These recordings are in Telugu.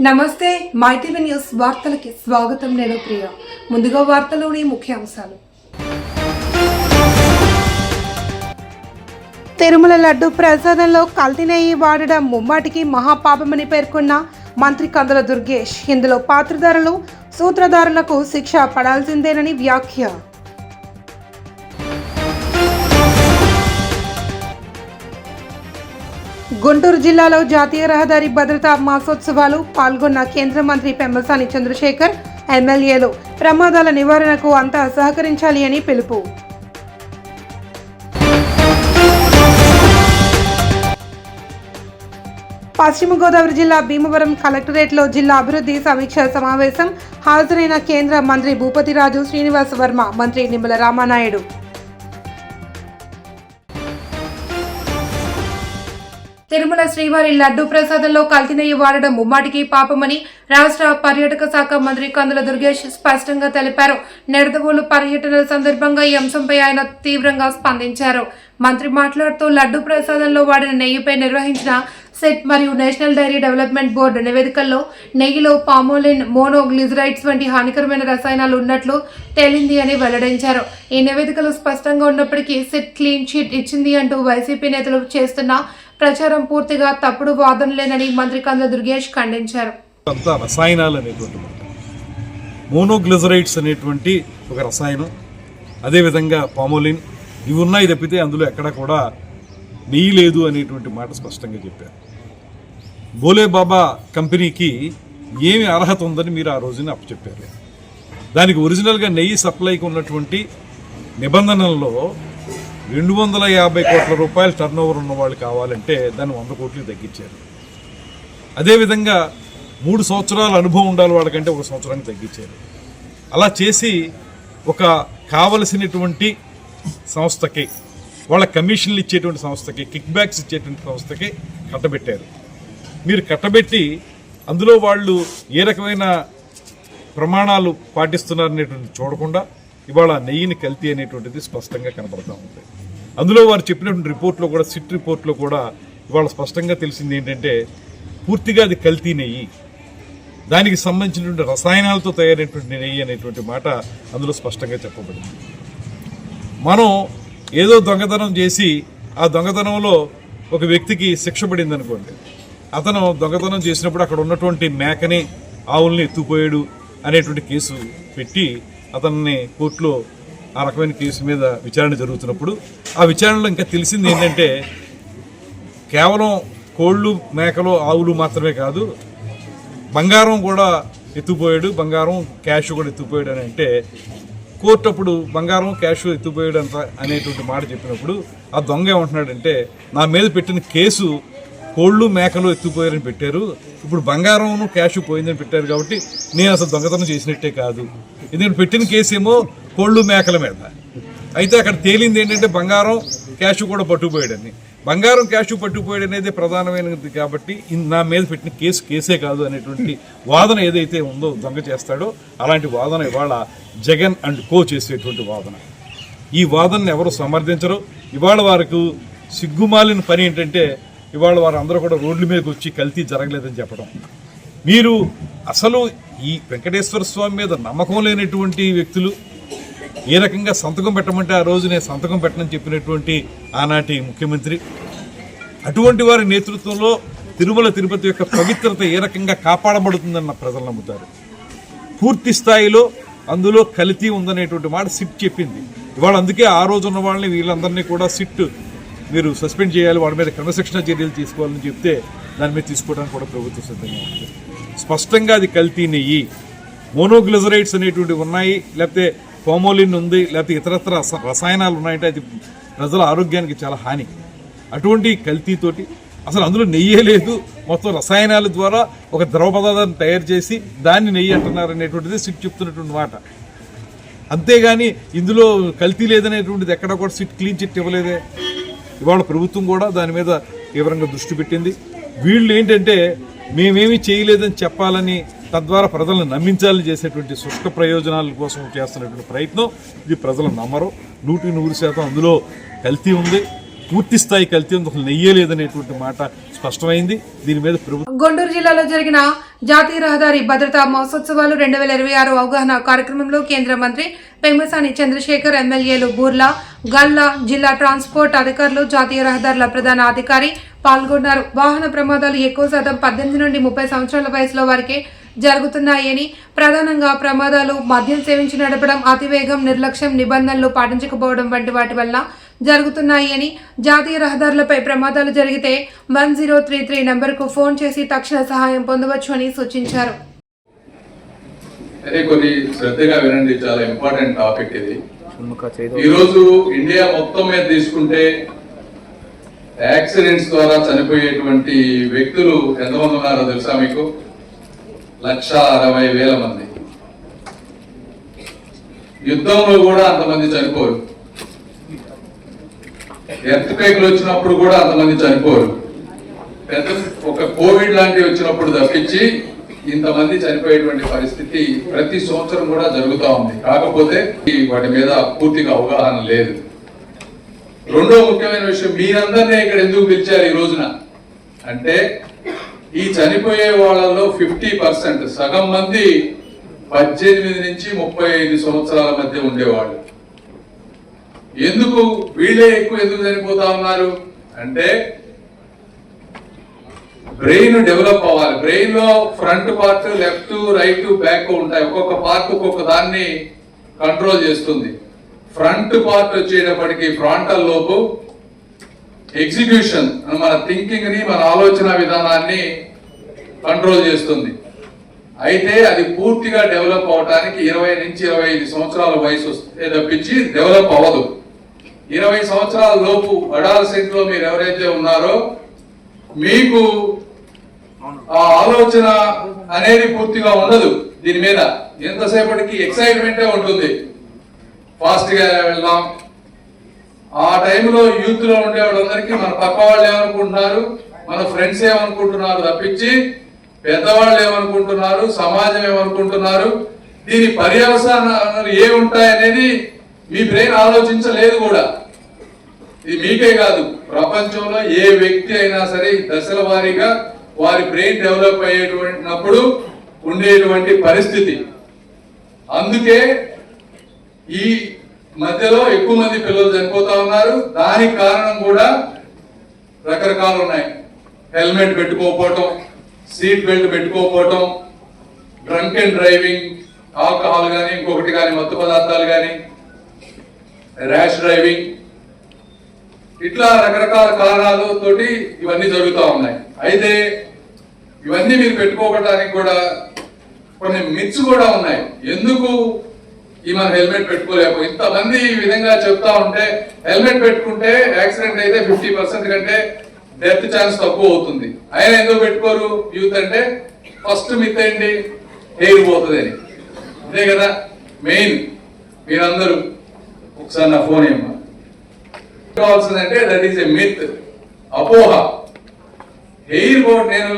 నమస్తే మైటీవీ న్యూస్ వార్తలకి స్వాగతం. నేను ప్రియ. ముందుగా వార్తలోని ముఖ్యాంశాలు. తిరుమల లడ్డు ప్రసాదంలో కల్తీ నెయ్యి వాడడం ముమ్మాటికి మహాపాపమని పేర్కొన్న మంత్రి కందుల దుర్గేష్. ఇందులో పాత్రధారులు సూత్రధారులకు శిక్ష పడాల్సిందేనని వ్యాఖ్య. గుంటూరు జిల్లాలో జాతీయ రహదారి భద్రతా మాసోత్సవాలు పాల్గొన్న కేంద్ర మంత్రి పెమ్మసాని చంద్రశేఖర్, ఎమ్మెల్యేలు ప్రమాదాల నివారణకు అంతా సహకరించాలి అని పిలుపు. పశ్చిమ గోదావరి జిల్లా భీమవరం కలెక్టరేట్లో జిల్లా అభివృద్ధి సమీక్ష సమావేశం. హాజరైన కేంద్ర మంత్రి భూపతిరాజు శ్రీనివాస్ వర్మ, మంత్రి నిమ్మల రామానాయుడు. తిరుమల శ్రీవారి లడ్డు ప్రసాదంలో కల్తీ నెయ్యి వాడడం ముమ్మాటికి పాపమని రాష్ట్ర పర్యాటక శాఖ మంత్రి కందుల దుర్గేష్ స్పష్టంగా తెలిపారు. నిడదవోలు పర్యటనల సందర్భంగా ఈ అంశంపై ఆయన తీవ్రంగా స్పందించారు. మంత్రి మాట్లాడుతూ లడ్డు ప్రసాదంలో వాడిన నెయ్యిపై నిర్వహించిన సెట్ మరియు నేషనల్ డైరీ డెవలప్మెంట్ బోర్డు నివేదికల్లో నెయ్యిలో పామోలిన్, మోనోగ్లిజరైడ్స్ వంటి హానికరమైన రసాయనాలు ఉన్నట్లు తేలింది అని వెల్లడించారు. ఈ నివేదికలు స్పష్టంగా ఉన్నప్పటికీ సెట్ క్లీన్ చిట్ ఇచ్చింది అంటూ వైసీపీ నేతలు చేస్తున్న ప్రచారం పూర్తిగా తప్పుడు వాదనలేనని మంత్రి కందుల దుర్గేష్ ఖండించారు. రసాయనాలు అనేటువంటి మోనోగ్లిజరైడ్స్ అనేటువంటి ఒక రసాయనం, అదేవిధంగా పామోలిన్, ఇవి ఉన్నాయి తప్పితే అందులో ఎక్కడ కూడా నెయ్యి లేదు అనేటువంటి మాట స్పష్టంగా చెప్పారు. బోలే బాబా కంపెనీకి ఏమి అర్హత ఉందని మీరు ఆ రోజున అప్పచెప్పారు. దానికి ఒరిజినల్గా నెయ్యి సప్లైకి ఉన్నటువంటి నిబంధనల్లో 250 కోట్ల రూపాయల టర్న్ ఓవర్ ఉన్న వాళ్ళు కావాలంటే దాన్ని 100 కోట్లకి తగ్గించారు. అదేవిధంగా 3 సంవత్సరాల అనుభవం ఉండాలి వాళ్ళకంటే 1 సంవత్సరానికి తగ్గించారు. అలా చేసి ఒక కావలసినటువంటి సంస్థకి, వాళ్ళ కమిషన్లు ఇచ్చేటువంటి సంస్థకి, కిక్ బ్యాక్స్ ఇచ్చేటువంటి సంస్థకి కట్టబెట్టారు. మీరు కట్టబెట్టి అందులో వాళ్ళు ఏ రకమైన ప్రమాణాలు పాటిస్తున్నారనేటువంటి చూడకుండా ఇవాళ నెయ్యిని కల్తీ అనేటువంటిది స్పష్టంగా కనబడుతూ ఉంది. అందులో వారు చెప్పినటువంటి రిపోర్ట్లో కూడా, సిట్ రిపోర్ట్లో కూడా ఇవాళ స్పష్టంగా తెలిసింది ఏంటంటే పూర్తిగా అది కల్తీ నెయ్యి, దానికి సంబంధించినటువంటి రసాయనాలతో తయారైనటువంటి నెయ్యి అనేటువంటి మాట అందులో స్పష్టంగా చెప్పబడింది. మనం ఏదో దొంగతనం చేసి ఆ దొంగతనంలో ఒక వ్యక్తికి శిక్ష పడింది అనుకోండి, అతను దొంగతనం చేసినప్పుడు అక్కడ ఉన్నటువంటి మేకని, ఆవుల్ని ఎత్తుపోయాడు అనేటువంటి కేసు పెట్టి అతన్ని కోర్టులో ఆ రకమైన కేసు మీద విచారణ జరుగుతున్నప్పుడు ఆ విచారణలో ఇంకా తెలిసింది ఏంటంటే కేవలం కోళ్ళు, మేకలు, ఆవులు మాత్రమే కాదు, బంగారం కూడా ఎత్తుపోయాడు, బంగారం, క్యాష్ కూడా ఎత్తుపోయాడు అని అంటే కోర్టు అప్పుడు బంగారం, క్యాష్ ఎత్తుపోయాడు అంత అనేటువంటి మాట చెప్పినప్పుడు ఆ దొంగ ఏమంటున్నాడంటే నా మీద పెట్టిన కేసు కోళ్ళు, మేకలు ఎత్తుపోయారని పెట్టారు, ఇప్పుడు బంగారం, క్యాష్ పోయిందని పెట్టారు కాబట్టి నేను అసలు దొంగతనం చేసినట్టే కాదు. ఎందుకంటే పెట్టిన కేసు ఏమో కోళ్ళు, మేకల మీద, అయితే అక్కడ తేలింది ఏంటంటే బంగారం, క్యాష్ కూడా పట్టుకుపోయాడని. బంగారం, క్యాష్ పట్టుకుపోయాడు అనేది ప్రధానమైనది కాబట్టి నా మీద పెట్టిన కేసే కాదు అనేటువంటి వాదన ఏదైతే ఉందో దొంగ చేస్తాడో అలాంటి వాదన ఇవాళ జగన్ అండ్ కో చేసేటువంటి వాదన. ఈ వాదనని ఎవరు సమర్థించరు. ఇవాళ వారికి సిగ్గుమాలిన పని ఏంటంటే ఇవాళ వారు అందరూ కూడా రోడ్ల మీదకి వచ్చి కల్తీ జరగలేదని చెప్పడం. మీరు అసలు ఈ వెంకటేశ్వర స్వామి మీద నమ్మకం లేనటువంటి వ్యక్తులు ఏ రకంగా సంతకం పెట్టమంటే ఆ రోజు నేను సంతకం పెట్టనని చెప్పినటువంటి ఆనాటి ముఖ్యమంత్రి, అటువంటి వారి నేతృత్వంలో తిరుమల తిరుపతి యొక్క పవిత్రత ఏ రకంగా కాపాడబడుతుందన్న ప్రజలు నమ్ముతారు. పూర్తి స్థాయిలో అందులో కల్తీ ఉందనేటువంటి మాట సిట్ చెప్పింది. ఇవాళ అందుకే ఆ రోజు ఉన్న వాళ్ళని, వీళ్ళందరినీ కూడా సిట్ మీరు సస్పెండ్ చేయాలి, వాళ్ళ మీద క్రమశిక్షణ చర్యలు తీసుకోవాలని చెప్తే దాని మీద తీసుకోవడానికి కూడా ప్రభుత్వం సిద్ధంగా ఉంది. స్పష్టంగా అది కల్తీ నెయ్యి, మోనోగ్లిజరైడ్స్ అనేటువంటివి ఉన్నాయి, లేకపోతే పామోలిన్ ఉంది, లేకపోతే ఇతరత్ర రసాయనాలు ఉన్నాయంటే అది ప్రజల ఆరోగ్యానికి చాలా హాని. అటువంటి కల్తీతోటి అసలు అందులో నెయ్యే లేదు, మొత్తం రసాయనాల ద్వారా ఒక ద్రవ పదార్థాన్ని తయారు చేసి దాన్ని నెయ్యి అంటున్నారు అనేటువంటిది సిట్ చెప్తున్నటువంటి మాట. అంతేగాని ఇందులో కల్తీ లేదనేటువంటిది ఎక్కడ కూడా సిట్ క్లీన్ చిట్ ఇవ్వలేదే. ఇవాళ ప్రభుత్వం కూడా దాని మీద తీవ్రంగా దృష్టి పెట్టింది. వీళ్ళు ఏంటంటే మేమేమీ చేయలేదని చెప్పాలని, తద్వారా ప్రజలను నమ్మించాలని చేసేటువంటి శుష్క ప్రయోజనాల కోసం చేస్తున్నటువంటి ప్రయత్నం ఇది ప్రజలు నమ్మరు. 100% అందులో కల్తీ ఉంది, పూర్తి స్థాయి కల్తీ ఉంది, అసలు నెయ్యే లేదనేటువంటి మాట స్పష్టమైంది. దీని మీద ప్రభుత్వం గుంటూరు జిల్లాలో జరిగిన జాతీయ రహదారి భద్రతా మహోత్సవాలు 2026 అవగాహన కార్యక్రమంలో కేంద్ర మంత్రి పెమ్మసాని చంద్రశేఖర్, ఎమ్మెల్యేలు బూర్లా, గల్లా, జిల్లా ట్రాన్స్పోర్ట్ అధికారులు, జాతీయ రహదారుల ప్రధాన అధికారి పాల్గొన్నారు. వాహన ప్రమాదాలు ఎక్కువ శాతం 18 నుండి 30 సంవత్సరాల వయసులో వారికే జరుగుతున్నాయని, ప్రధానంగా ప్రమాదాలు మద్యం సేవించి నడపడం, అతివేగం, నిర్లక్ష్యం, నిబంధనలు పాటించకపోవడం వంటి వాటి వల్ల జరుగుతున్నాయి అని, జాతీయ రహదారులపై ప్రమాదాలు జరిగితే 1033 నంబర్కు ఫోన్ చేసి తక్షణ సహాయం పొందవచ్చు అని సూచించారు. కొన్ని శ్రద్ధగా వినండి, చాలా ఇంపార్టెంట్ టాపిక్ ఇది. ఈరోజు ఇండియా మొత్తం మీద తీసుకుంటే యాక్సిడెంట్స్ ద్వారా చనిపోయేటువంటి వ్యక్తులు ఎంతమంది ఉన్నారో తెలుసా మీకు? 1,60,000 మంది. యుద్ధంలో కూడా అంతమంది చనిపోరు, ఎర్త్క్వేక్లు వచ్చినప్పుడు కూడా అంతమంది చనిపోరు, పెద్ద ఒక కోవిడ్ లాంటివి వచ్చినప్పుడు తప్పించి ఇంతమంది చనిపోయేటువంటి పరిస్థితి ప్రతి సంవత్సరం కూడా జరుగుతూ ఉంది. కాకపోతే వాటి మీద పూర్తిగా అవగాహన లేదు. రెండో ముఖ్యమైన విషయం, మీరందరినీ ఇక్కడ ఎందుకు పిలిచారు ఈ రోజున అంటే, ఈ చనిపోయే వాళ్ళలో 50%, సగం మంది 18 నుంచి 35 సంవత్సరాల మధ్య ఉండేవాళ్ళు. ఎందుకు వీళ్ళే ఎక్కువ ఎందుకు చనిపోతా ఉన్నారు అంటే, బ్రెయిన్ డెవలప్ అవ్వాలి. బ్రెయిన్ లో front part, left, right, back ఉంటాయి. ఒక్కొక్క పార్ట్ ఒక్కొక్క దాన్ని కంట్రోల్ చేస్తుంది. ఫ్రంట్ పార్ట్ వచ్చేటప్పటికి ఫ్రాంటల్ లోబ్ ఎగ్జిక్యూషన్, మన థింకింగ్ ని, మన ఆలోచన విధానాన్ని కంట్రోల్ చేస్తుంది. అయితే అది పూర్తిగా డెవలప్ అవడానికి 20 నుంచి 25 సంవత్సరాల వయసు వస్తే తప్పించి డెవలప్ అవ్వదు. 20 సంవత్సరాల లోపు అడాలసెంట్ లో మీరు ఎవరైతే ఉన్నారో మీకు ఆ ఆలోచన అనేది పూర్తిగా ఉండదు. దీని మీద ఎంతసేపటికి ఎక్సైట్మెంటే ఉంటుంది, ఫాస్ట్ గా వెళ్దాం. ఆ టైంలో యూత్ లో ఉండే వాళ్ళందరికీ మన పక్క వాళ్ళు ఏమనుకుంటున్నారు, మన ఫ్రెండ్స్ ఏమనుకుంటున్నారు తప్పించి పెద్దవాళ్ళు ఏమనుకుంటున్నారు, సమాజం ఏమనుకుంటున్నారు, దీని పర్యవసానాలు ఏముంటాయనేది మీ బ్రెయిన్ ఆలోచించలేదు కూడా. ఇది మీకే కాదు, ప్రపంచంలో ఏ వ్యక్తి అయినా సరే దశల వారీగా వారి బ్రెయిన్ డెవలప్ అయ్యేటప్పుడు ఉండేటువంటి పరిస్థితి. అందుకే ఈ మధ్యలో ఎక్కువ మంది పిల్లలు చనిపోతా ఉన్నారు. దానికి కారణం కూడా రకరకాలు ఉన్నాయి. హెల్మెట్ పెట్టుకోకపోవటం, సీట్ బెల్ట్ పెట్టుకోకపోవటం, డ్రంక్ అండ్ డ్రైవింగ్, ఆల్కహాల్ కానీ ఇంకొకటి కానీ మత్తు పదార్థాలు కానీ, ర్యాష్ డ్రైవింగ్, ఇట్లా రకరకాల కారణాలతోటి ఇవన్నీ జరుగుతూ ఉన్నాయి. అయితే ఇవన్నీ మీరు పెట్టుకోవడానికి కూడా కొన్ని మిత్స్ కూడా ఉన్నాయి. ఎందుకు మన హెల్మెట్ పెట్టుకోలేము? ఇంతమంది ఈ విధంగా చెప్తా ఉంటే, హెల్మెట్ పెట్టుకుంటే యాక్సిడెంట్ అయితే 50% కంటే డెత్ ఛాన్స్ తక్కువ అవుతుంది. అయినా ఎందుకు పెట్టుకోరు యూత్ అంటే, ఫస్ట్ మిత్ ఏంటి? హెయిర్ పోతుంది అని. అంతే కదా మెయిన్. మీరందరూ ఒకసారి నా ఫోన్ ఏమన్నా కావాల్సిందంటే దట్ ఈస్ ఎ మిత్, అపోహ. హెయిర్ పోట్, నేను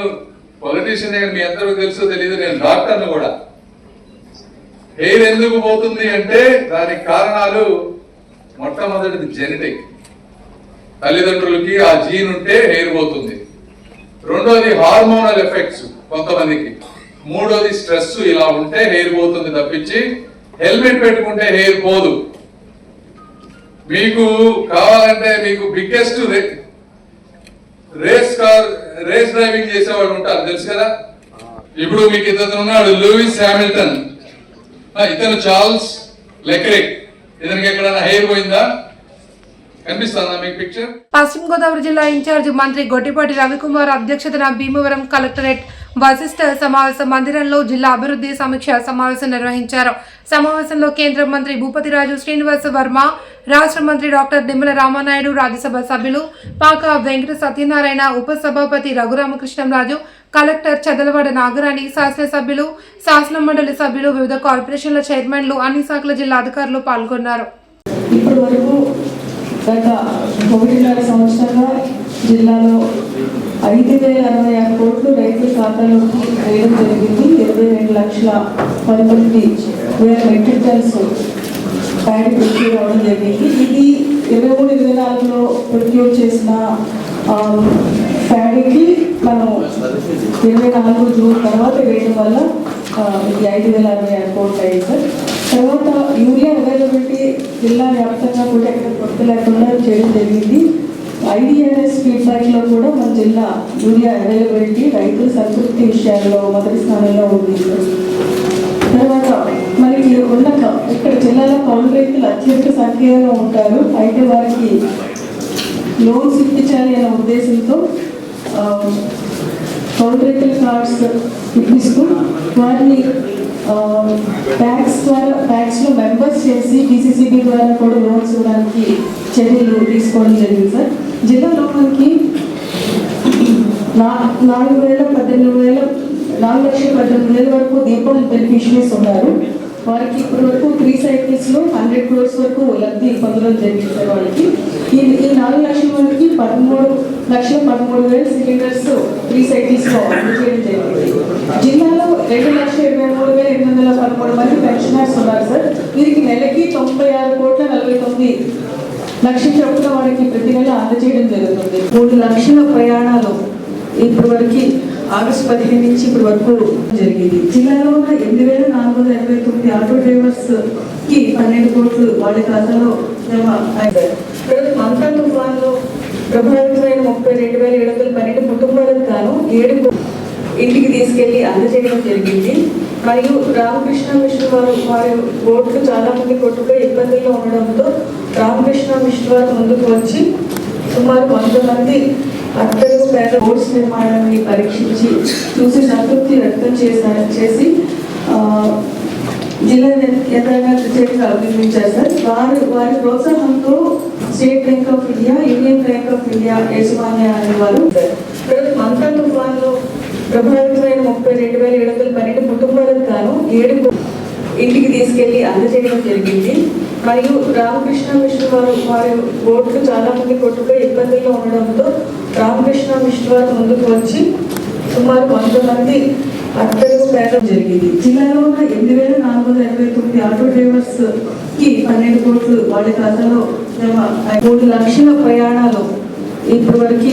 పొలిటీషియన్, మీ అందరూ తెలుసో తెలీదు, నేను డాక్టర్ను కూడా. హెయిర్ ఎందుకు పోతుంది అంటే దానికి కారణాలు మొట్టమొదటిది జెనెటిక్, తల్లిదండ్రులకి ఆ జీన్ ఉంటే హెయిర్ పోతుంది. రెండోది హార్మోనల్ ఎఫెక్ట్స్ కొంతమందికి. మూడోది స్ట్రెస్. ఇలా ఉంటే హెయిర్ పోతుంది తప్పించి హెల్మెట్ పెట్టుకుంటే హెయిర్ పోదు. మీకు కావాలంటే మీకు బిగ్గెస్ట్ రేస్ డ్రైవింగ్ చేసేవాళ్ళు ఉంటారు, తెలుసు కదా. ఇప్పుడు మీకు ఇతను ఉన్నాడు, లూయిస్ హ్యామిల్టన్, ఇతను చార్ల్స్ లెక్లెర్క్. ఇతనికి ఎక్కడైనా హెయిర్ పోయిందా? కనిపిస్తుందా మీకు పిక్చర్? పశ్చిమ గోదావరి జిల్లా ఇన్ఛార్జి మంత్రి గొట్టిపాటి రవికుమార్ అధ్యక్షతన భీమవరం కలెక్టరేట్ వశిష్ఠ సమావేశ మందిరంలో జిల్లా అభివృద్ధి సమీక్ష సమావేశం నిర్వహించారు. సమావేశంలో కేంద్ర మంత్రి భూపతిరాజు శ్రీనివాస వర్మ, రాష్ట్ర మంత్రి డాక్టర్ నిమ్మల రామానాయుడు, రాజ్యసభ సభ్యులు పాక వెంకట సత్యనారాయణ, ఉపసభాపతి రఘురామకృష్ణంరాజు, కలెక్టర్ చదలవాడ నాగరాణి, శాసనసభ్యులు, శాసన మండలి సభ్యులు, వివిధ కార్పొరేషన్ల చైర్మన్లు, అన్ని శాఖల జిల్లా అధికారులు పాల్గొన్నారు. ఇప్పటి వరకు గత 1.5 సంవత్సరంగా జిల్లాలో 5,066 కోట్లు రైతుల ఖాతాలోకి వేయడం జరిగింది. 22,19,000 మెట్రిక్ టన్స్ ప్యాడీ ప్రొక్యూర్ అవ్వడం జరిగింది. ఇది 23-24లో ప్రొక్యూర్ చేసిన ప్యాడీకి మనం 24 జూన్ తర్వాత వేయడం వల్ల ఇది 5,060 కోట్లు అయ్యింది సార్. తర్వాత యూరియా అవైలబిలిటీ జిల్లా వ్యాప్తంగా కూడా ఎక్కడ కొరత లేకుండా చేయడం జరిగింది. ఐడిఆర్ఎస్ ఫీడ్బ్యాక్లో కూడా మన జిల్లా యూరియా అవైలబిలిటీ రైతుల సంతృప్తి విషయాల్లో మొదటి స్థానంలో ఉంది సార్. తర్వాత మనకి ఉన్న ఇక్కడ జిల్లాలో కౌలు రైతులు అత్యధిక సంఖ్యలో ఉంటారు. అయితే వారికి లోన్స్ ఇప్పించాలి అనే ఉద్దేశంతో కౌలు రైతుల కార్డ్స్ ఇప్పిస్తూ వారిని ట్యాక్స్లో మెంబర్స్ చేసి PCCB ద్వారా కూడా లోన్స్ ఇవ్వడానికి చర్యలు తీసుకోవడం జరిగింది సార్. జిల్లాలో మనకి 4,18,000 వరకు దీపావళి బెనిఫిషరీస్ ఉన్నారు. వారికి ఇప్పటి వరకు 3 సైకిల్స్లో 100 crores వరకు లబ్ధి పొందడం జరిగింది సార్. వాళ్ళకి ఈ 4 లక్షల వరకు 13,13,000 సిలిండర్స్ 3 సైకిల్స్లో అందజేయడం జరిగింది. జిల్లాలో 2,23,813 మంది పెన్షనర్స్ ఉన్నారు సార్. వీరికి నెలకి 96,49,00,000 చొప్పున వారికి ప్రతి నెల అందజేయడం జరుగుతుంది. 3 లక్షల ప్రయాణాలు ఇప్పటి వరకు ఆగస్టు 15 నుంచి ఇప్పటి వరకు జరిగింది. జిల్లాలో ఉన్న 8,489 ఆటో డ్రైవర్స్ కి 12 కోట్లు వాళ్ళ ఖాతాలో జమ అయ్యాయి. మంతా తుఫాన్లో ప్రభావితమైన 32,712 కుటుంబాలకు గాను 7 ఇంటికి తీసుకెళ్లి అందజేయడం జరిగింది. మరియు రామకృష్ణ మిషన్ వారి ఓట్లు చాలా మంది కొట్టుకుని ఇబ్బందుల్లో ఉండడంతో రామకృష్ణ మిషన్ వారు ముందుకు వచ్చి సుమారు 100 మంది అత్యధిక పేద బోర్డ్స్ నిర్మాణాన్ని పరీక్షించి చూసి సంతృప్తి వ్యక్తం చేసి జిల్లా యంత్రాంగ ప్రత్యేకంగా అభినందించారు సార్. వారి ప్రోత్సాహంతో state bank of India, union bank of India యాజమాన్యాన్ని వారు మంతా తుఫాన్లో ప్రభావితమైన 32,712 కుటుంబాలకు గాను 7 ఇంటికి తీసుకెళ్లి అందజేయడం జరిగింది. మరియు రామకృష్ణ మిషన్ వారి ఓట్లు చాలా మంది కొట్టుకుని ఇబ్బందుల్లో ఉండడంతో రామకృష్ణ మిషన్ వారు ముందుకు వచ్చి సుమారు 100 మంది అత్యధిక పేద జరిగింది. జిల్లాలో ఉన్న 8,489 ఆటో డ్రైవర్స్ కి 12 కోట్లు వాళ్ళ ఖాతాలో జమ 3 లక్షల ప్రయాణాలు ఇప్పటి వరకు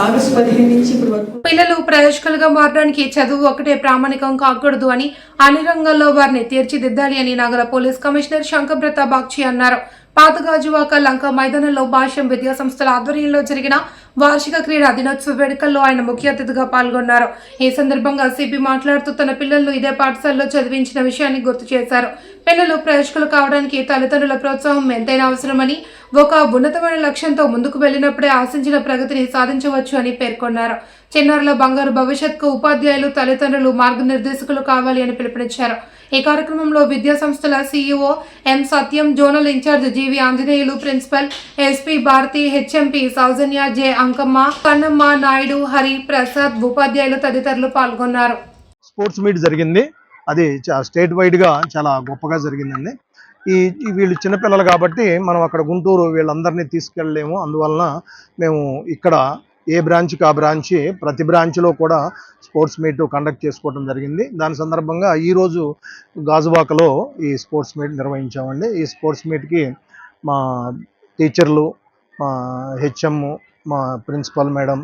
ఆగస్టు 15 నుంచి ఇప్పటి వరకు. పిల్లలు ప్రయోజకులుగా మారడానికి చదువు ఒకటే ప్రామాణికం కాకూడదు అని అన్ని రంగాల్లో వారిని తీర్చిదిద్దాలి అని నగర పోలీస్ కమిషనర్ శంకర్ ప్రతాప్ బాగ్చి అన్నారు. పాతగాజువాక లంక మైదానంలో భాష్యం విద్యా సంస్థల ఆధ్వర్యంలో జరిగిన వార్షిక క్రీడా దినోత్సవ వేడుకల్లో ఆయన ముఖ్య అతిథిగా పాల్గొన్నారు. ఈ సందర్భంగా సిపి మాట్లాడుతూ తన పిల్లలను ఇదే పాఠశాలలో చదివించిన విషయాన్ని గుర్తు చేశారు. పిల్లలు ప్రయోజకులు కావడానికి తల్లిదండ్రుల ప్రోత్సాహం ఎంతైనా అవసరమని, ఒక ఉన్నతమైన లక్ష్యంతో ముందుకు వెళ్లినప్పుడే ఆశించిన ప్రగతిని సాధించవచ్చు అని పేర్కొన్నారు. చిన్నారుల బంగారు భవిష్యత్కు ఉపాధ్యాయులు, తల్లిదండ్రులు మార్గనిర్దేశకులు కావాలి అని పిలుపునిచ్చారు. ఈ కార్యక్రమంలో విద్యా సంస్థల CEO M Satyam, zonal incharge G V Anjaneyulu, principal S P Bharati, H M P Soujanya, J Ankamma, Kannamma, Naidu, Hari Prasad, ఉపాధ్యాయులు తదితరులు పాల్గొన్నారు. స్పోర్ట్స్ మీట్ జరిగింది. అది స్టేట్ వైడ్గా చాలా గొప్పగా జరిగిందండి. వీళ్ళు చిన్నపిల్లలు కాబట్టి మనం అక్కడ గుంటూరు వీళ్ళందరినీ తీసుకెళ్ళలేము. అందువలన మేము ఇక్కడ ఏ బ్రాంచ్కి ఆ బ్రాంచ్, ప్రతి బ్రాంచ్లో కూడా స్పోర్ట్స్ మీట్ కండక్ట్ చేసుకోవడం జరిగింది. దాని సందర్భంగా ఈరోజు గాజువాకలో ఈ స్పోర్ట్స్ మీట్ నిర్వహించామండి. ఈ స్పోర్ట్స్ మీట్కి మా టీచర్లు, మా హెచ్ఎం, మా ప్రిన్సిపల్ మేడం,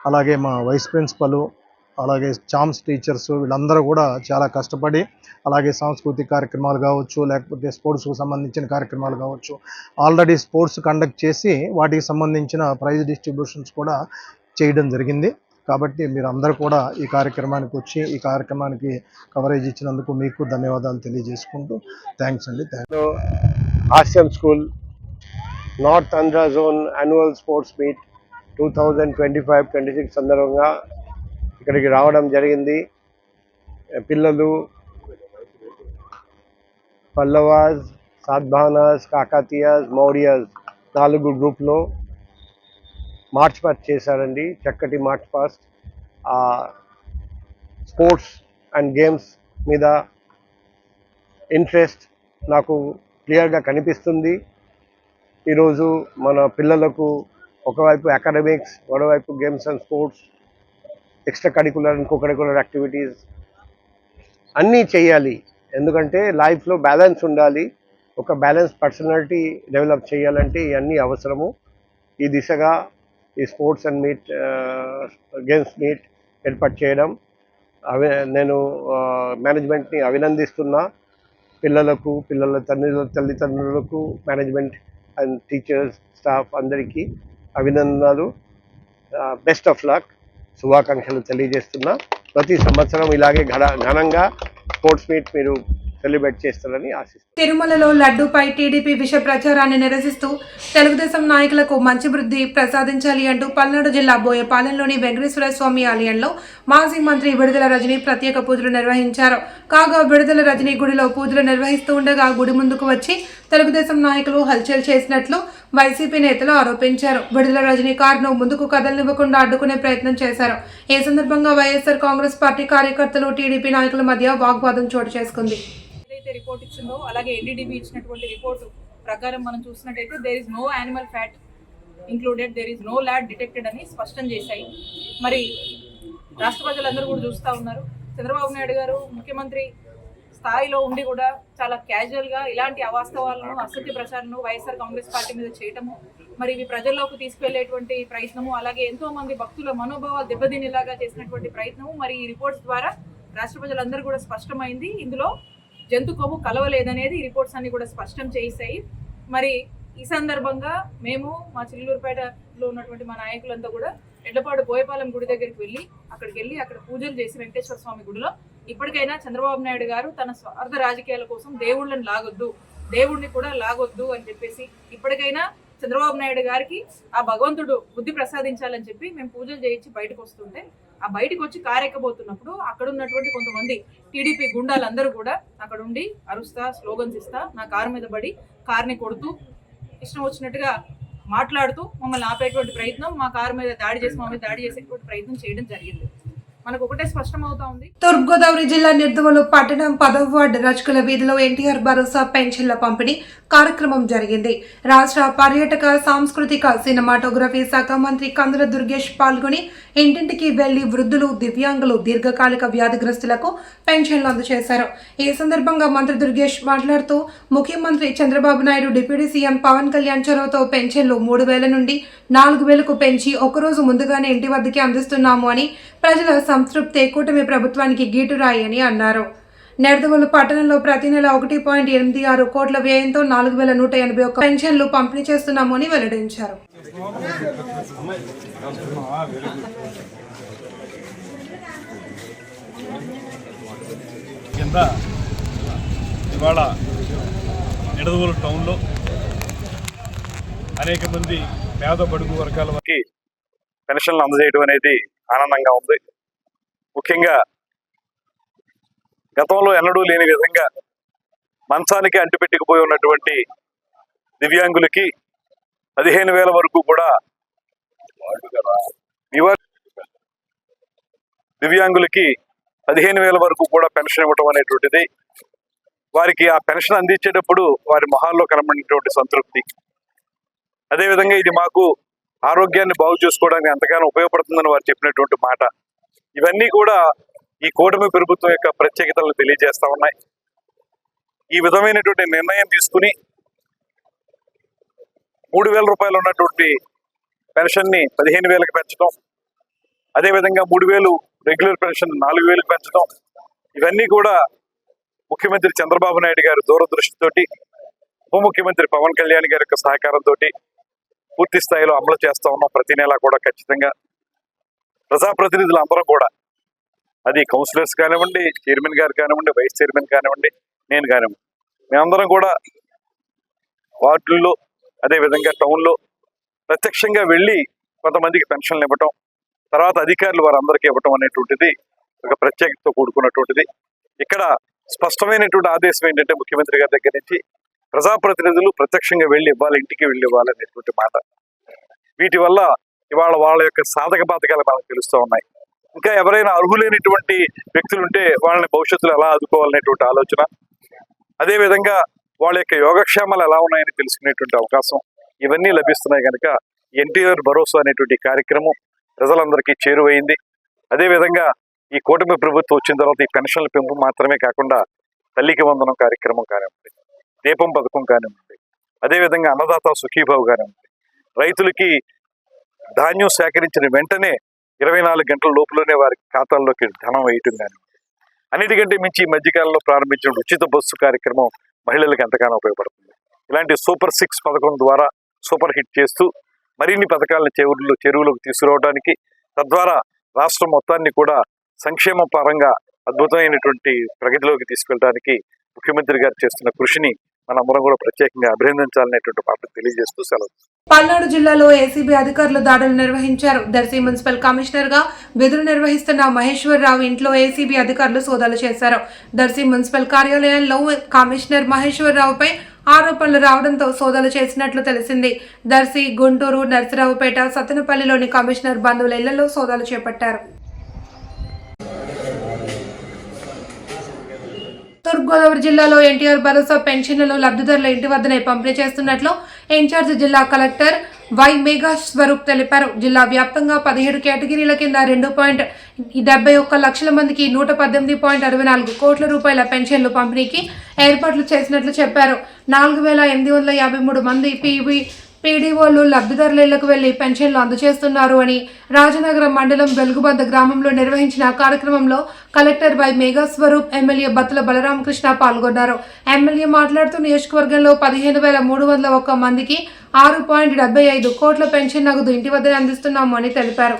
అలాగే మా వైస్ ప్రిన్సిపల్, అలాగే చామ్స్ టీచర్స్ వీళ్ళందరూ కూడా చాలా కష్టపడి, అలాగే సాంస్కృతిక కార్యక్రమాలు కావచ్చు, లేకపోతే స్పోర్ట్స్కు సంబంధించిన కార్యక్రమాలు కావచ్చు, ఆల్రెడీ స్పోర్ట్స్ కండక్ట్ చేసి వాటికి సంబంధించిన ప్రైజ్ డిస్ట్రిబ్యూషన్స్ కూడా చేయడం జరిగింది. కాబట్టి మీరు అందరూ కూడా ఈ కార్యక్రమానికి వచ్చి ఈ కార్యక్రమానికి కవరేజ్ ఇచ్చినందుకు మీకు ధన్యవాదాలు తెలియజేసుకుంటూ థ్యాంక్స్ అండి. హాస్యం school north Andhra zone annual sports meet 2025-26 సందర్భంగా ఇక్కడికి రావడం జరిగింది. పిల్లలు పల్లవాస్, సాత్భానాస్, కాకతీయాస్, మౌర్యాస్ 4 గ్రూప్లో మార్చ్ పాస్ట్ చేశారండి. చక్కటి March past. Sports and games మీద ఇంట్రెస్ట్ నాకు క్లియర్గా కనిపిస్తుంది. ఈరోజు మన పిల్లలకు ఒకవైపు అకాడమిక్స్, మరోవైపు games and sports, extra curricular, ఇంకో కరికులర్ యాక్టివిటీస్ అన్నీ చేయాలి. ఎందుకంటే లైఫ్లో బ్యాలెన్స్ ఉండాలి. ఒక బ్యాలెన్స్ పర్సనాలిటీ డెవలప్ చేయాలంటే ఇవన్నీ అవసరము. ఈ దిశగా ఈ sports and meet games meet ఏర్పాటు చేయడం నేను మేనేజ్మెంట్ని అభినందిస్తున్నా. పిల్లలకు, పిల్లల తల్లిదండ్రులకు, మేనేజ్మెంట్ అండ్ టీచర్స్, స్టాఫ్ అందరికీ అభినందనలు. బెస్ట్ ఆఫ్ లక్, శుభాకాంక్షలు తెలియజేస్తున్నా. ప్రతి సంవత్సరం ఇలాగే ఘనంగా స్పోర్ట్స్ మీట్ మీరు సెలబ్రేట్ చేస్తారని ఆశిస్తున్నాను. తిరుమలలో లడ్డూపై టీడీపీ విష ప్రచారాన్ని నిరసిస్తూ తెలుగుదేశం నాయకులకు మంచి వృద్ధి ప్రసాదించాలి అంటూ పల్నాడు జిల్లా బోయపాలెంలోని వెంకటేశ్వర స్వామి ఆలయంలో మాజీ మంత్రి విడుదల రజని ప్రత్యేక పూజలు నిర్వహించారు. కాగా విడుదల రజని గుడిలో పూజలు నిర్వహిస్తూ ఉండగా గుడి ముందుకు వచ్చి తెలుగుదేశం నాయకులు హల్చల్ చేసినట్లు వైసీపీ నేతలు ఆరోపించారు. విడుదల రజని కారును ముందుకు కదలనివ్వకుండా అడ్డుకునే ప్రయత్నం చేశారు. ఈ సందర్భంగా వైఎస్ఆర్ కాంగ్రెస్ పార్టీ కార్యకర్తలు, టీడీపీ నాయకుల మధ్య వాగ్వాదం చోటు చేసుకుంది. రిపోర్ట్ ఇచ్చిందో అలాగే ఎన్డీడీబీ ఇచ్చినటువంటి రిపోర్టు ప్రకారం మనం చూసినట్టయితే there is no animal fat included, there is no lard detected అని స్పష్టం చేశాయి. మరి రాష్ట్ర ప్రజలందరూ కూడా చూస్తూ ఉన్నారు. చంద్రబాబు నాయుడు గారు ముఖ్యమంత్రి స్థాయిలో ఉండి కూడా చాలా క్యాజువల్గా ఇలాంటి అవాస్తవాలను, అసత్య ప్రచారాలను వైఎస్ఆర్ కాంగ్రెస్ పార్టీ మీద చేయటము, మరి ఇవి ప్రజల్లోకి తీసుకెళ్లేటువంటి ప్రయత్నము, అలాగే ఎంతో మంది భక్తుల మనోభావాలు దెబ్బతినేలాగా చేసినటువంటి ప్రయత్నము మరి ఈ రిపోర్ట్స్ ద్వారా రాష్ట్ర ప్రజలందరూ కూడా స్పష్టమైంది. ఇందులో జంతు కొవ్వు కలవలేదనేది ఈ రిపోర్ట్స్ అన్ని కూడా స్పష్టం చేశాయి. మరి ఈ సందర్భంగా మేము మా చిల్లూరుపేటలో ఉన్నటువంటి మా నాయకులంతా కూడా ఎడ్లపాడు బోయపాలెం గుడి దగ్గరికి వెళ్ళి అక్కడ పూజలు చేసి వెంకటేశ్వర స్వామి గుడిలో ఇప్పటికైనా చంద్రబాబు నాయుడు గారు తన స్వార్థ రాజకీయాల కోసం దేవుళ్ళని లాగొద్దు, దేవుడిని కూడా లాగొద్దు అని చెప్పేసి ఇప్పటికైనా చంద్రబాబు నాయుడు గారికి ఆ భగవంతుడు బుద్ధి ప్రసాదించాలని చెప్పి మేము పూజలు చేయించి బయటకు వస్తుంటే ఆ బయటకు వచ్చి కారు ఎక్కబోతున్నప్పుడు అక్కడ ఉన్నటువంటి కొంతమంది టీడీపీ గుండాలందరూ కూడా అక్కడ ఉండి అరుస్తా, స్లోగన్స్ ఇస్తా, నా కారు మీద పడి కార్ని కొడుతూ ఇష్టం వచ్చినట్టుగా మాట్లాడుతూ మమ్మల్ని ఆపేటువంటి ప్రయత్నం, మా కారు మీద దాడి చేసి మా మీద దాడి చేసేటువంటి ప్రయత్నం చేయడం జరిగింది. మనకు ఒకటే స్పష్టమవుతా ఉంది. తూర్పుగోదావరి జిల్లా నిర్దవలు పట్టణం 10వ వార్డు రజకుల వీధిలో ఎన్టీఆర్ భరోసా పెన్షన్ల పంపిణీ కార్యక్రమం జరిగింది. రాష్ట్ర పర్యాటక, సాంస్కృతిక, సినిమాటోగ్రఫీ శాఖ మంత్రి కందుల దుర్గేష్ పాల్గొని ఇంటింటికి వెళ్లి వృద్ధులు, దివ్యాంగులు, దీర్ఘకాలిక వ్యాధిగ్రస్తులకు పెన్షన్లు అందజేశారు. ఈ సందర్భంగా మంత్రి దుర్గేష్ మాట్లాడుతూ ముఖ్యమంత్రి చంద్రబాబు నాయుడు, డిప్యూటీ సీఎం పవన్ కళ్యాణ్ చొరవతో పెన్షన్లు 3,000 నుండి 4,000కు పెంచి ఒకరోజు ముందుగానే ఇంటి వద్దకే అందిస్తున్నాము అని, ప్రజల సంతృప్తి కూటమి ప్రభుత్వానికి గీటురాయి అని అన్నారు. నెడదవోలు పట్టణంలో ప్రతి నెల 1.86 కోట్ల వ్యయంతో 4,181 పెన్షన్లు పంపిణీ చేస్తున్నాము అని వెల్లడించారు. కింద ఇవాళ నెడదవోలు టౌన్లో అనేక మంది పేద బడుగు వర్గాల వారికి పెన్షన్లు అందజేయడం అనేది ఆనందంగా ఉంది. ముఖ్యంగా గతంలో ఎన్నడూ లేని విధంగా మంచానికి అంటిపెట్టుకుపోయి ఉన్నటువంటి దివ్యాంగులకి 15,000 వరకు కూడా దివ్యాంగులకి 15,000 వరకు కూడా పెన్షన్ ఇవ్వటం అనేటువంటిది వారికి ఆ పెన్షన్ అందించేటప్పుడు వారి మొహాల్లో కనబడినటువంటి సంతృప్తి, అదేవిధంగా ఇది మాకు ఆరోగ్యాన్ని బాగు చేసుకోవడానికి ఎంతగానో ఉపయోగపడుతుందని వారు చెప్పినటువంటి మాట, ఇవన్నీ కూడా ఈ కూటమి ప్రభుత్వం యొక్క ప్రత్యేకతలను తెలియజేస్తా ఉన్నాయి. ఈ విధమైనటువంటి నిర్ణయం తీసుకుని 3,000 రూపాయలు ఉన్నటువంటి పెన్షన్ని 15,000కి పెంచడం, అదేవిధంగా 3,000 రెగ్యులర్ పెన్షన్ 4,000కి పెంచడం, ఇవన్నీ కూడా ముఖ్యమంత్రి చంద్రబాబు నాయుడు గారి దూరదృష్టితోటి, ఉప ముఖ్యమంత్రి పవన్ కళ్యాణ్ గారి యొక్క సహకారంతో పూర్తి స్థాయిలో అమలు చేస్తా ఉన్నాం. ప్రతి నెల కూడా ఖచ్చితంగా ప్రజాప్రతినిధులు అందరం కూడా, అది కౌన్సిలర్స్ కానివ్వండి, చైర్మన్ గారు కానివ్వండి, వైస్ చైర్మన్ కానివ్వండి, నేను కానివ్వండి, మేమందరం కూడా వార్డుల్లో అదేవిధంగా టౌన్లో ప్రత్యక్షంగా వెళ్ళి కొంతమందికి పెన్షన్లు ఇవ్వటం, తర్వాత అధికారులు వారందరికీ ఇవ్వటం అనేటువంటిది ఒక ప్రత్యేకతతో కూడుకున్నటువంటిది. ఇక్కడ స్పష్టమైనటువంటి ఆదేశం ఏంటంటే ముఖ్యమంత్రి గారి దగ్గర నుంచి ప్రజాప్రతినిధులు ప్రత్యక్షంగా వెళ్ళి ఇవ్వాలి, ఇంటికి వెళ్ళి ఇవ్వాలి అనేటువంటి మాట. వీటి వల్ల ఇవాళ వాళ్ళ యొక్క సాధక బాధకాలు మనకు తెలుస్తూ ఉన్నాయి. ఇంకా ఎవరైనా అర్హులైనటువంటి వ్యక్తులు ఉంటే వాళ్ళని భవిష్యత్తులో ఎలా ఆదుకోవాలనేటువంటి ఆలోచన, అదేవిధంగా వాళ్ళ యొక్క యోగక్షేమాలు ఎలా ఉన్నాయని తెలుసుకునేటువంటి అవకాశం, ఇవన్నీ లభిస్తున్నాయి కనుక ఎన్టీఆర్ భరోసా అనేటువంటి కార్యక్రమం ప్రజలందరికీ చేరువైంది. అదేవిధంగా ఈ కూటమి ప్రభుత్వం వచ్చిన తర్వాత ఈ పెన్షన్ల పెంపు మాత్రమే కాకుండా తల్లికి వందనం కార్యక్రమం కానివ్వండి, దీపం పథకం కానివ్వండి, అదేవిధంగా అన్నదాత సుఖీభావ్ కానివ్వండి, రైతులకి ధాన్యం సేకరించిన వెంటనే 24 గంటల లోపులోనే వారి ఖాతాల్లోకి ధనం వేయటం కానీ, అన్నిటికంటే మించి ఈ మధ్యకాలంలో ప్రారంభించిన ఉచిత బస్సు కార్యక్రమం మహిళలకు ఎంతగానో ఉపయోగపడుతుంది. ఇలాంటి సూపర్ 6 పథకం ద్వారా సూపర్ హిట్ చేస్తూ మరిన్ని పథకాలను చెరువులోకి తీసుకురావడానికి, తద్వారా రాష్ట్రం మొత్తాన్ని కూడా సంక్షేమ పరంగా అద్భుతమైనటువంటి ప్రగతిలోకి తీసుకెళ్ళడానికి ముఖ్యమంత్రి గారు చేస్తున్న కృషిని మనందరం కూడా ప్రత్యేకంగా అభినందించాలనేటువంటి మాట తెలియజేస్తూ సెలవు. పల్నాడు జిల్లాలో ఏసీబీ అధికారులు దాడులు నిర్వహించారు. దర్శి మున్సిపల్ కమిషనర్ గా విధులు నిర్వహిస్తున్న మహేశ్వరరావు ఇంట్లో ఏసీబీ అధికారులు సోదాలు చేశారు. దర్శి మున్సిపల్ కార్యాలయంలో కమిషనర్ మహేశ్వరరావుపై ఆరోపణలు రావడంతో సోదాలు చేసినట్లు తెలిసింది. దర్శి, గుంటూరు, నర్సరావుపేట, సత్తెనపల్లిలోని కమిషనర్ బంధువుల ఇళ్లలో సోదాలు చేపట్టారు. తూర్పుగోదావరి జిల్లాలో ఎన్టీఆర్ భరోసా పెన్షన్లను లబ్ధిదారుల ఇంటి వద్దనే పంపిణీ చేస్తున్నట్లు ఇన్ఛార్జ్ జిల్లా కలెక్టర్ వై మేఘా స్వరూప్ తెలిపారు. జిల్లా వ్యాప్తంగా 17 కేటగిరీల కింద 2.71 లక్షల మందికి 118.64 కోట్ల రూపాయల పెన్షన్లు పంపిణీకి ఏర్పాట్లు చేసినట్లు చెప్పారు. 4,853 మంది పీడీఓలు లబ్ధిదారుల ఇళ్లకు వెళ్లి పెన్షన్లు అందజేస్తున్నారు అని రాజనగరం మండలం వెలుగుబంద గ్రామంలో నిర్వహించిన కార్యక్రమంలో collector Y Meghaswaroop, MLA Battula Balaramakrishna పాల్గొన్నారు. ఎమ్మెల్యే మాట్లాడుతూ నియోజకవర్గంలో 15,301 మందికి 6.75 కోట్ల పెన్షన్ నగదు ఇంటి వద్దనే అందిస్తున్నాము అని తెలిపారు.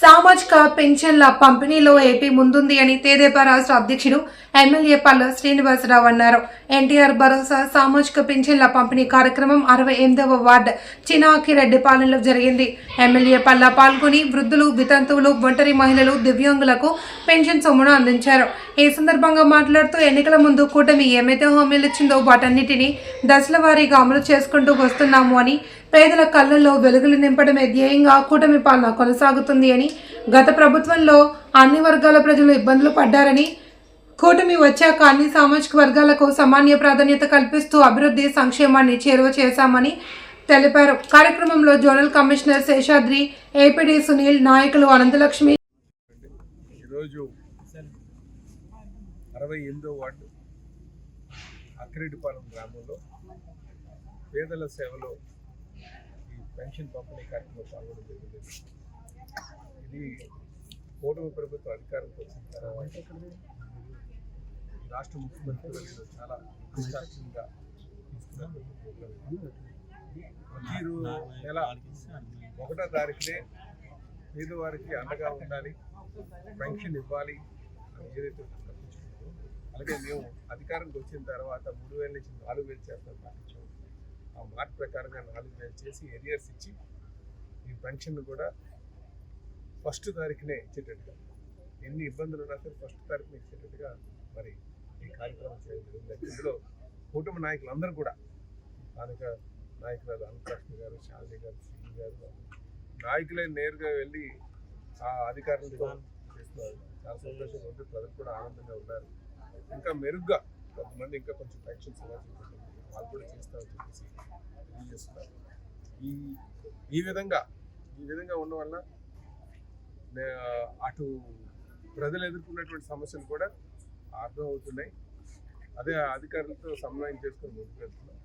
సామాజిక పెన్షన్ల పంపిణీలో ఏపీ ముందుంది అని తెదేపా రాష్ట్ర అధ్యక్షుడు ఎమ్మెల్యే పల్ల శ్రీనివాసరావు అన్నారు. ఎన్టీఆర్ భరోసా సామాజిక పెన్షన్ల పంపిణీ కార్యక్రమం 68వ వార్డు చినాకిరెడ్డిపాలెంలో జరిగింది. ఎమ్మెల్యే పల్ల పాల్గొని వృద్ధులు, వితంతువులు, ఒంటరి మహిళలు, దివ్యాంగులకు పెన్షన్ సొమ్మును అందించారు. ఈ సందర్భంగా మాట్లాడుతూ ఎన్నికల ముందు కూటమి ఏమైతే హామీలు ఇచ్చిందో వాటన్నిటినీ దశల వారీగా అమలు చేసుకుంటూ వస్తున్నాము అని, పేదల కళ్ళల్లో వెలుగులు నింపడమే ధ్యేయంగా కూటమి పాలన కొనసాగుతుంది అని, గత ప్రభుత్వంలో అన్ని వర్గాల ప్రజలు ఇబ్బందులు పడ్డారని, కూటమి వచ్చాక అన్ని సామాజిక వర్గాలకు సామాన్య ప్రాధాన్యత కల్పిస్తూ అభివృద్ధి, సంక్షేమాన్ని చేరువ చేశామని తెలిపారు. కార్యక్రమంలో zonal commissioner Seshadri, APD Sunil, నాయకులు అనంతలక్ష్మి. ఈరోజు 68వ వార్డు అక్కిరెడ్డిపాలెం గ్రామంలో పేదల సేవలో ఈ పెన్షన్ పంపిణీ కార్యక్రమంలో పాల్గొనడం జరిగింది. ఇది కూటమి ప్రభుత్వ అధికారంతో వచ్చిన తర్వాత రాష్ట్ర ముఖ్యమంత్రి చాలా ప్రతిష్టాత్మకంగా తీసుకున్నారు. ప్రతి నెల 1వ తారీఖునే పేదవారికి అండగా ఉండాలి, పెన్షన్ ఇవ్వాలి అని ఏదైతే తప్పించుకున్నారో, అలాగే మేము అధికారంకి వచ్చిన తర్వాత 3,000 నుంచి 4,000 చేస్తాం పాటించాము. ఆ మాట ప్రకారంగా 4,000 చేసి ఏరియర్స్ ఇచ్చి ఈ పెన్షన్ కూడా 1వ తారీఖునే ఇచ్చేటట్టుగా, ఎన్ని ఇబ్బందులు ఉన్నా సరే 1వ తారీఖున ఇచ్చేటట్టుగా మరి ఈ కార్యక్రమం చేయడం జరిగింది. ఇందులో కూటమి నాయకులందరూ కూడా, స్థానిక నాయకురాలు అనంతలక్ష్మి గారు, శాలిని గారు, శ్రీ గారు, నాయకులే నేరుగా వెళ్ళి ఆ అధికారులతో చేస్తున్నారు. చాలా సంతోషంగా ఉంది, ప్రజలు కూడా ఆనందంగా ఉన్నారు. ఇంకా మెరుగ్గా కొంతమంది ఇంకా కొంచెం పెన్షన్స్ ఇవ్వాల్సి వాళ్ళు కూడా చేస్తామని చెప్పేసి తెలియజేస్తున్నారు. ఈ విధంగా ఉండడం వల్ల అటు ప్రజలు ఎదుర్కొన్నటువంటి సమస్యలు కూడా అర్థం అవుతున్నాయి. అదే అధికారులతో సమన్వయం చేసుకుని ముందుకు వెళ్తున్నాం.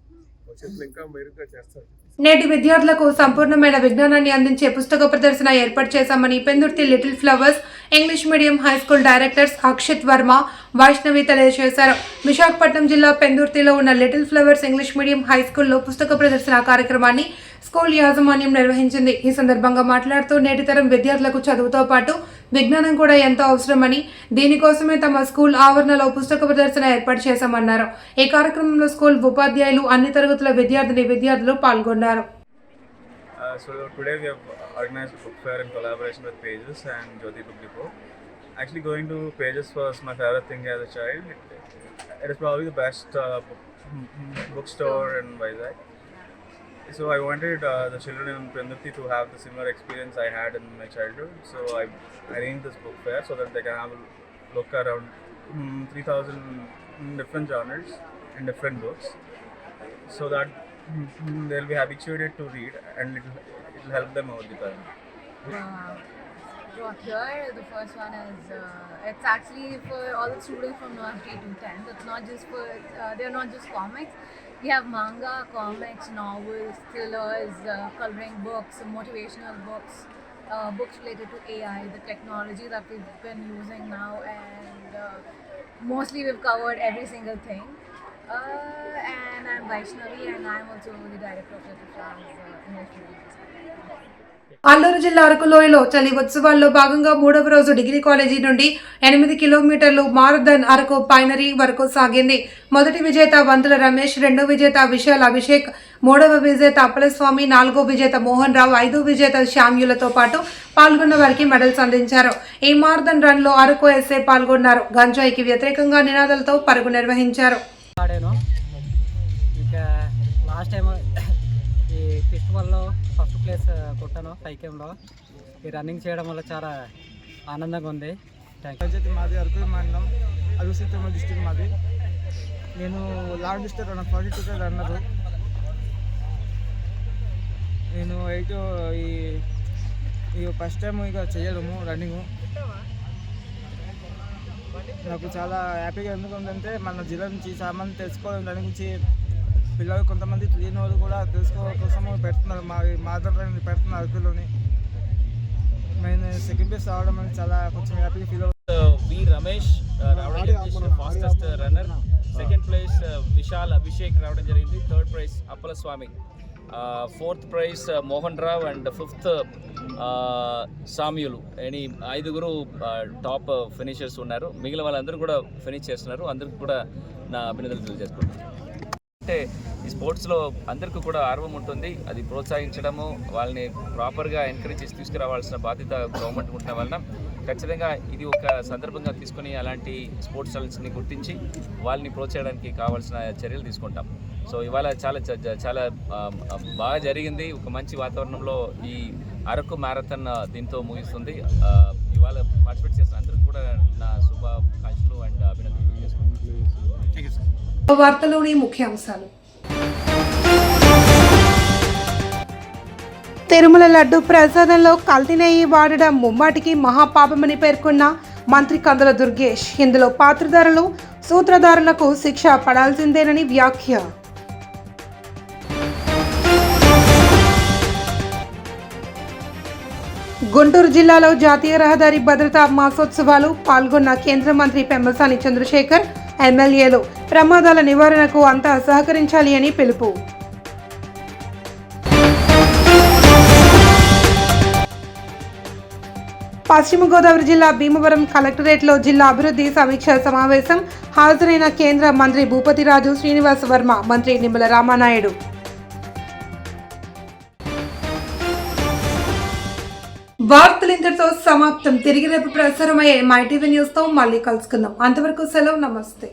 భవిష్యత్తులో ఇంకా మెరుగ్గా చేస్తారు. నేటి విద్యార్థులకు సంపూర్ణమైన విజ్ఞానాన్ని అందించే పుస్తక ప్రదర్శన ఏర్పాటు చేశామని Pendurthi Little Flowers English Medium High School directors Akshit Varma, Vaishnavi తెలియజేశారు. విశాఖపట్నం జిల్లా పెందుర్తిలో ఉన్న Little Flowers English Medium High స్కూల్లో పుస్తక ప్రదర్శన కార్యక్రమాన్ని స్కూల్ యాజమాన్యం నిర్వహించింది. ఈ సందర్భంగా మాట్లాడుతూ నేటి తరం విద్యార్థులకు చదువుతో పాటు విజ్ఞానం కూడా ఎంతో అవసరమని, దీనికోసమే తమ స్కూల్ ఆవరణలో పుస్తక ప్రదర్శన ఏర్పాటు చేశామన్నారు. ఈ కార్యక్రమంలో స్కూల్ ఉపాధ్యాయులు, అన్ని తరగతుల విద్యార్థులు పాల్గొన్నారు. So today we have organized a book fair in collaboration with Pages and Jyoti Book Depot. Actually going to Pages was my favorite thing as a child. It is probably the best bookstore in Vizag. So I wanted the children in Penduthi to have the similar experience I had in my childhood. So I arranged this book fair so that they can have a look around 3,000 different genres and different books, so that they'll be habituated to read and it'll help them over the time. Here, the first one is it's actually for all the students from nursery to 10th. It's not just for they're not just comics. We have manga, comics, novels, thrillers, coloring books, motivational books, books related to AI, the technology that we've been using now, and mostly we've covered every single thing. And I'm Vaishnavi, and I'm also the director of Little Flowers English Medium. Alluri జిల్లా అరకు లోయలో చలి ఉత్సవాల్లో భాగంగా 3వ రోజు డిగ్రీ కాలేజీ నుండి 8 కిలోమీటర్లు మారథాన్ అరకు పైనరీ వరకు సాగింది. మొదటి విజేత వంతుల రమేష్, రెండో విజేత విశాల్ అభిషేక్, మూడవ విజేత అప్పలస్వామి, నాలుగో విజేత మోహన్ రావు, ఐదో విజేత శ్యామ్యులతో పాటు పాల్గొన్న వారికి మెడల్స్ అందించారు. ఈ మారథాన్ రన్ లో అరకు ఎస్ఏ పాల్గొన్నారు. గంజాయికి వ్యతిరేకంగా నినాదాలతో పరుగు నిర్వహించారు. ఈ ఫెస్టివల్లో ఫస్ట్ ప్లేస్ కొట్టాను 5KMలో. ఈ రన్నింగ్ చేయడం వల్ల చాలా ఆనందంగా ఉంది. పంచాయతీ మాది అరకు మండలం అరుసితమ డిస్ట్రిక్ట్ మాది. నేను లాంగ్ డిస్టెన్స్ రన్నర్ 42 రన్నర్. నేను ఈ ఫస్ట్ టైం ఇక చేయడము రన్నింగ్ నాకు చాలా హ్యాపీగా ఎందుకంటే మన జిల్లా నుంచి చాలా మంది తెలుసుకోవడం దాని గురించి పిల్లలు కొంతమంది తెలియని వాళ్ళు కూడా తెలుసుకోవడం కోసం పెడుతున్నారు. మాదర్ పెడుతున్నారు అరకులోని. నేను సెకండ్ ప్లేస్ రావడం అని చాలా కొంచెం హ్యాపీగా ఫీల్ అవుతుంది. వి రమేష్ రావడం జరిగింది, fastest runner. Second place Vishal Abhishek రావడం జరిగింది. Third prize Appalaswamy, fourth prize Mohan Rao and fifth Samyulu. అని 5 టాప్ ఫినిషర్స్ ఉన్నారు. మిగిలిన వాళ్ళందరూ కూడా ఫినిష్ చేస్తున్నారు. అందరికీ కూడా నా అభినందనలు తెలియజేసుకుంటున్నాను. అంటే ఈ స్పోర్ట్స్లో అందరికీ కూడా ఆర్వం ఉంటుంది. అది ప్రోత్సహించడము, వాళ్ళని ప్రాపర్గా ఎంకరేజ్ చేసి తీసుకురావాల్సిన బాధ్యత గవర్నమెంట్ ఉండడం వలన ఖచ్చితంగా ఇది ఒక సందర్భంగా తీసుకుని అలాంటి స్పోర్ట్స్ టాలెంట్స్ని గుర్తించి వాళ్ళని ప్రోత్సహించడానికి కావాల్సిన చర్యలు తీసుకుంటాం. సో ఇవాళ చాలా బాగా జరిగింది. ఒక మంచి వాతావరణంలో ఈ అరకు మ్యారథాన్ దీంతో ముగిస్తుంది. ఇవాళ పార్టిసిపేట్ చేసిన అందరికీ కూడా నా శుభాకాంక్షలు అండ్ అభినందనలు చేసుకుంటున్నాను. వార్తలోని ముఖ్యాంశాలు. తిరుమల లడ్డు ప్రసాదంలో కల్తీ నెయ్యి వాడడం ముమ్మాటికి మహాపాపమని పేర్కొన్న మంత్రి కందుల దుర్గేష్. ఇందులో పాత్రధారులు, సూత్రధారులకు శిక్ష పడాల్సిందేనని వ్యాఖ్య. గుంటూరు జిల్లాలో జాతీయ రహదారి భద్రతా మాసోత్సవాలు పాల్గొన్న కేంద్ర మంత్రి పెమ్మసాని చంద్రశేఖర్, ఎమ్మెల్యేలు ప్రమాదాల నివారణకు అంతా సహకరించాలి అని పిలుపు. పశ్చిమ గోదావరి జిల్లా భీమవరం కలెక్టరేట్లో జిల్లా అభివృద్ధి సమీక్ష సమావేశం. హాజరైన కేంద్ర మంత్రి భూపతిరాజు శ్రీనివాస్ వర్మ, మంత్రి నిమ్మల రామానాయుడు. వార్తలు ఇంతటితో సమాప్తం. తిరిగి రేపు ప్రసారమయ్యే మైటీవీ న్యూస్తో మళ్ళీ కలుసుకుందాం. అంతవరకు సెలవు, నమస్తే.